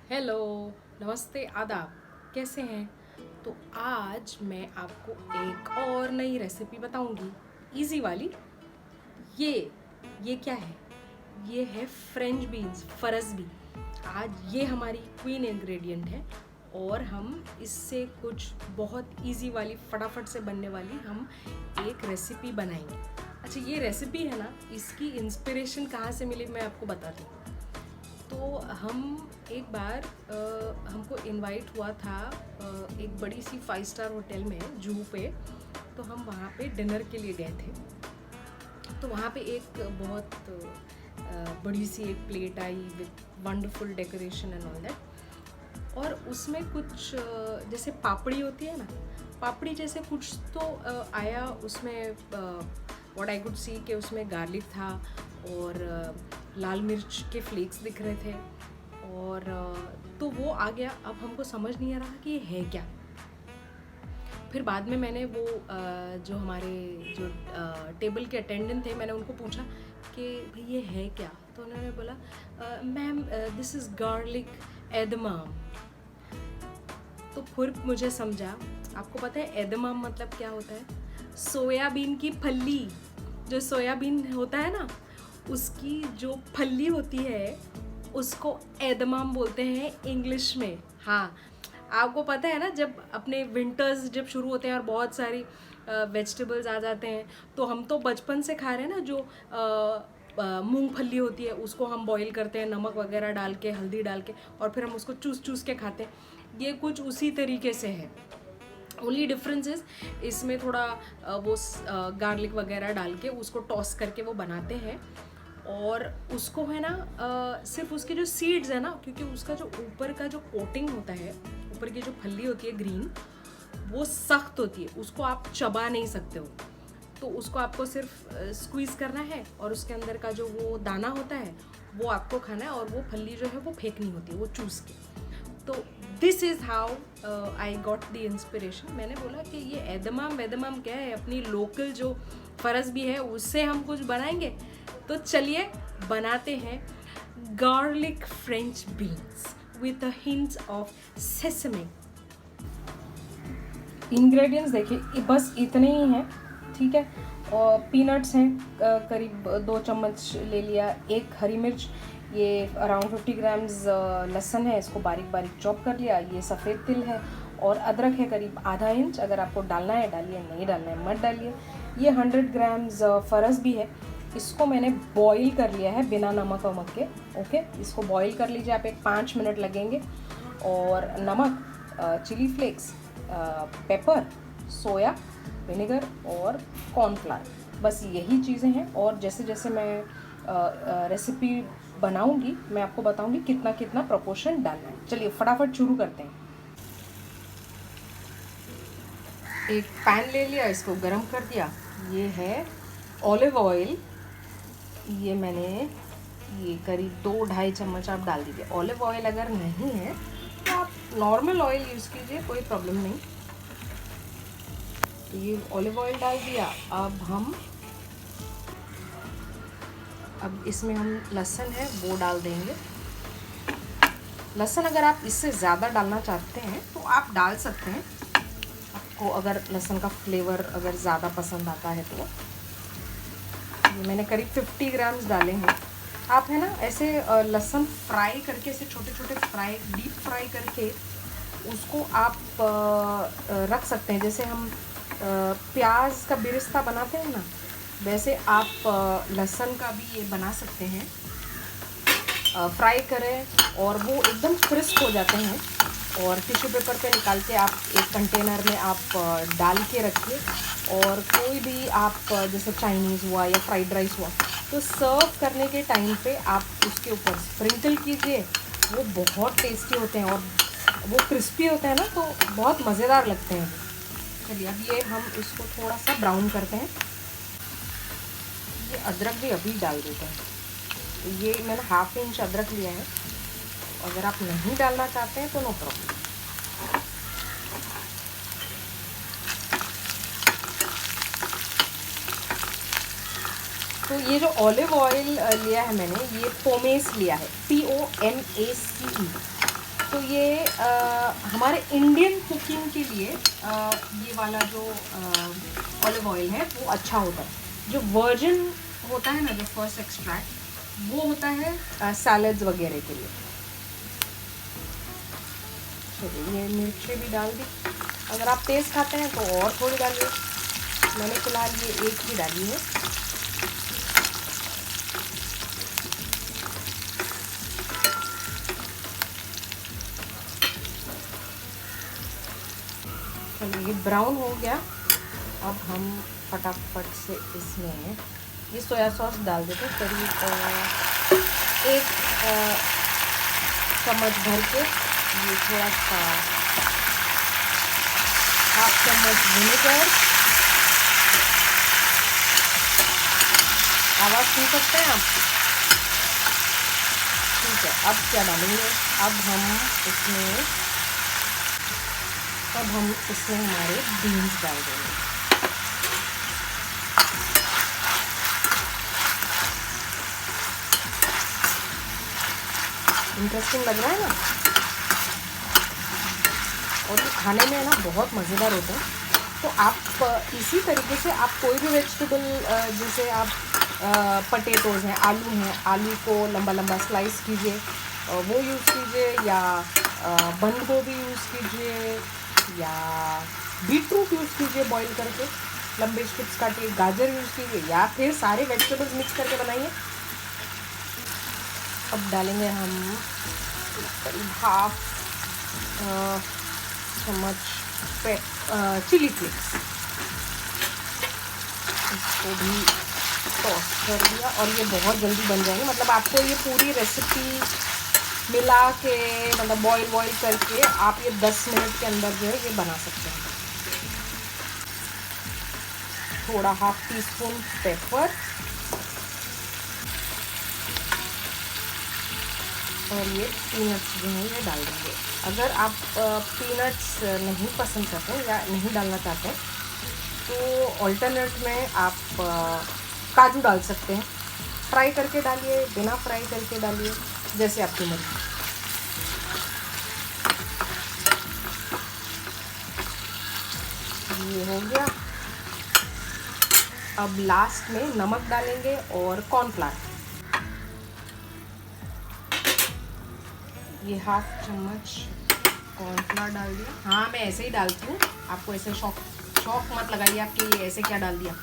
Hello, नमस्ते, आदाब। कैसे हैं? तो आज मैं आपको एक और नई रेसिपी बताऊंगी, इजी वाली। ये ये क्या है? ये है फ्रेंच बीन्स, फरसबी। आज ये हमारी क्वीन इंग्रेडिएंट है और हम इससे कुछ बहुत इजी वाली, फटाफट से बनने वाली हम एक रेसिपी बनाएंगे। अच्छा, ये रेसिपी है ना, इसकी इंस्पिरेशन कहाँ से मिली मैं आपको बताती हूँ। तो हम एक बार हमको इनवाइट हुआ था एक बड़ी सी 5 स्टार होटल में, जूहू पे। तो हम वहाँ पे डिनर के लिए गए थे। तो वहाँ पे एक बहुत बड़ी सी एक plate I with wonderful decoration and all that. और उसमें कुछ जैसे पापड़ी होती है ना, पापड़ी जैसे कुछ तो आया उसमें। व्हाट आई कुड सी कि उसमें गार्लिक था और लाल मिर्च के फ्लेक्स दिख रहे थे। और तो वो आ गया। अब हमको समझ नहीं आ रहा कि ये है क्या। फिर बाद में मैंने वो जो हमारे जो टेबल के अटेंडेंट थे, मैंने उनको पूछा कि भाई ये है क्या। तो उन्होंने बोला, मैम दिस इज़ गार्लिक एदमाम। तो फिर मुझे समझा। आपको पता है एदमाम मतलब क्या होता है? सोयाबीन की फली। जो सोयाबीन होता है ना, उसकी जो फली होती है उसको एदमाम बोलते हैं इंग्लिश में। हाँ, आपको पता है ना, जब अपने विंटर्स जब शुरू होते हैं और बहुत सारी वेजिटेबल्स आ जाते हैं, तो हम तो बचपन से खा रहे हैं ना, जो मूंगफली होती है उसको हम बॉईल करते हैं नमक वगैरह डाल के, हल्दी डाल के, और फिर हम उसको चूस चूस के खाते हैं। ये कुछ उसी तरीके से है। ओनली डिफरेंस इज इसमें थोड़ा वो गार्लिक वगैरह डाल के उसको टॉस करके वो बनाते हैं। और उसको है ना, सिर्फ उसके जो सीड्स है ना, क्योंकि उसका जो ऊपर का जो कोटिंग होता है, ऊपर की जो फली होती है ग्रीन, वो सख्त होती है, उसको आप चबा नहीं सकते हो। तो उसको आपको सिर्फ स्क्वीज़ करना है और उसके अंदर का जो वो दाना होता है वो आपको खाना है, और वो फली जो है वो फेंकनी होती है, वो चूस के। तो this is how I got the inspiration. मैंने बोला कि ये एदमाम वेदमाम क्या है, अपनी लोकल जो फरस भी है उससे हम कुछ बनाएंगे। तो चलिए बनाते हैं garlic French beans with a hint of sesame. Ingredients देखिए, बस इतने ही हैं, ठीक है। और पीनट्स हैं, करीब 2 चम्मच ले लिया। एक हरी मिर्च, ये अराउंड 50 ग्राम्स लहसुन है, इसको बारीक बारीक चॉप कर लिया। ये सफ़ेद तिल है और अदरक है करीब आधा इंच। अगर आपको डालना है डालिए, नहीं डालना है मत डालिए। ये 100 ग्राम्स फरस भी है, इसको मैंने बॉईल कर लिया है बिना नमक वमक के। ओके, इसको बॉईल कर लीजिए आप, एक 5 मिनट लगेंगे। और नमक, चिली फ्लेक्स, पेपर, सोया, विनेगर और कॉर्नफ्लावर, बस यही चीज़ें हैं। और जैसे जैसे मैं रेसिपी बनाऊंगी मैं आपको बताऊंगी कितना कितना प्रोपोर्शन डालना है। चलिए फटाफट शुरू करते हैं। एक पैन ले लिया, इसको गरम कर दिया। ये है ऑलिव ऑयल, ये मैंने ये करीब 2-2.5 चम्मच आप डाल दीजिए। ऑलिव ऑयल अगर नहीं है तो आप नॉर्मल ऑयल यूज़ कीजिए, कोई प्रॉब्लम नहीं। तो ये ऑलिव ऑयल डाल दिया। अब इसमें हम लहसुन है वो डाल देंगे। लहसुन अगर आप इससे ज़्यादा डालना चाहते हैं तो आप डाल सकते हैं, आपको अगर लहसुन का फ्लेवर अगर ज़्यादा पसंद आता है तो। ये मैंने करीब 50 ग्राम्स डाले हैं। आप है ना ऐसे लहसुन फ्राई करके, ऐसे छोटे छोटे फ्राई, डीप फ्राई करके उसको आप रख सकते हैं। जैसे हम प्याज का बिरिस्ता बनाते हैं ना, वैसे आप लहसुन का भी ये बना सकते हैं। फ्राई करें और वो एकदम क्रिस्प हो जाते हैं, और टिश्यू पेपर पे निकाल के आप एक कंटेनर में आप डाल के रखिए। और कोई भी आप जैसे चाइनीज़ हुआ या फ्राइड राइस हुआ, तो सर्व करने के टाइम पे आप उसके ऊपर स्प्रिंकल कीजिए। वो बहुत टेस्टी होते हैं और वो क्रिस्पी होते हैं ना, तो बहुत मज़ेदार लगते हैं। चलिए अब ये हम इसको थोड़ा सा ब्राउन करते हैं। ये अदरक भी अभी डाल देते हैं। तो ये मैंने 1/2 इंच अदरक लिया है, अगर आप नहीं डालना चाहते हैं तो नो प्रॉब्लम। तो ये जो ऑलिव ऑयल लिया है मैंने, ये पोमेस लिया है, POMACE। तो ये हमारे इंडियन कुकिंग के लिए ये वाला जो ऑलिव ऑयल है वो अच्छा होता है। जो वर्जिन होता है ना, जो फर्स्ट एक्सट्रैक्ट, वो होता है सैलड्स वगैरह के लिए। चलिए ये मिर्ची भी डाल दी। अगर आप तेज़ खाते हैं तो और थोड़ी डालिए, मैंने फिलहाल ये एक ही डाली है। चलिए ये ब्राउन हो गया। अब हम फटाफट से इसमें ये सोया सॉस डाल देते हैं, करीब 1 चम्मच भर के। ये थोड़ा सा 1/2 चम्मच विनेगर। आवाज़ सुन सकते हैं आप? ठीक है, अब क्या डालेंगे? अब हम इसमें हमारे बीन्स डाल देंगे। इंटरेस्टिंग लग रहा है ना? और ये खाने में है ना बहुत मज़ेदार होता है। तो आप इसी तरीके से आप कोई भी वेजिटेबल, जैसे आप पटेटोज़ हैं, आलू को लंबा लंबा स्लाइस कीजिए, वो यूज़ कीजिए, या बंद गोभी यूज़ कीजिए, या बीटरूट यूज़ कीजिए बॉईल करके, लंबे स्ट्रिप्स काटिए, गाजर यूज़ कीजिए, या फिर सारे वेजिटेबल्स मिक्स करके बनाइए। अब डालेंगे हम करीब 1/2 चम्मच चिली फ्लेक्स। इसको भी टॉस कर दिया और ये बहुत जल्दी बन जाएंगे। मतलब आपको ये पूरी रेसिपी मिला के, मतलब बॉईल करके आप ये 10 मिनट के अंदर जो है ये बना सकते हैं। थोड़ा 1/2 टीस्पून पेपर और ये पीनट्स जो हैं ये डाल देंगे। अगर आप पीनट्स नहीं पसंद करते या नहीं डालना चाहते तो ऑल्टरनेट में आप काजू डाल सकते हैं। फ्राई करके डालिए, बिना फ्राई करके डालिए, जैसे आपकी मर्जी। ये हो गया। अब लास्ट में नमक डालेंगे और कॉर्नफ्लावर। ये 1/2 चम्मच कॉर्नफ्लावर डाल दिया। हाँ, मैं ऐसे ही डालती हूँ, आपको ऐसे शौक मत लगाइए आप कि ऐसे क्या डाल दिया।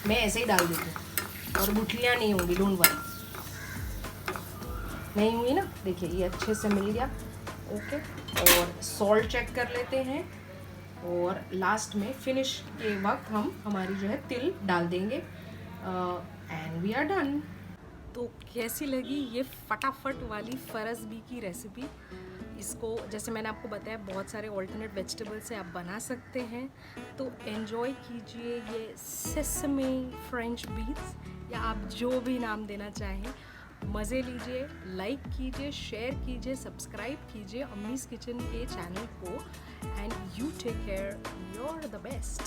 मैं ऐसे ही डाल देती हूँ और गुठलियाँ नहीं होंगी, डोंट वरी। नहीं हुई ना? देखिए ये अच्छे से मिल गया। ओके, और सॉल्ट चेक कर लेते हैं और लास्ट में फिनिश के वक्त हम हमारी जो है तिल डाल देंगे एंड वी आर डन। तो कैसी लगी ये फटाफट वाली फरसबी की रेसिपी? इसको जैसे मैंने आपको बताया बहुत सारे ऑल्टरनेट वेजिटेबल से आप बना सकते हैं। तो एंजॉय कीजिए ये सेसमे फ्रेंच बीन्स, या आप जो भी नाम देना चाहें। मज़े लीजिए, लाइक कीजिए, शेयर कीजिए, सब्सक्राइब कीजिए अम्मीज़ किचन के चैनल को। And you take care, you are the best.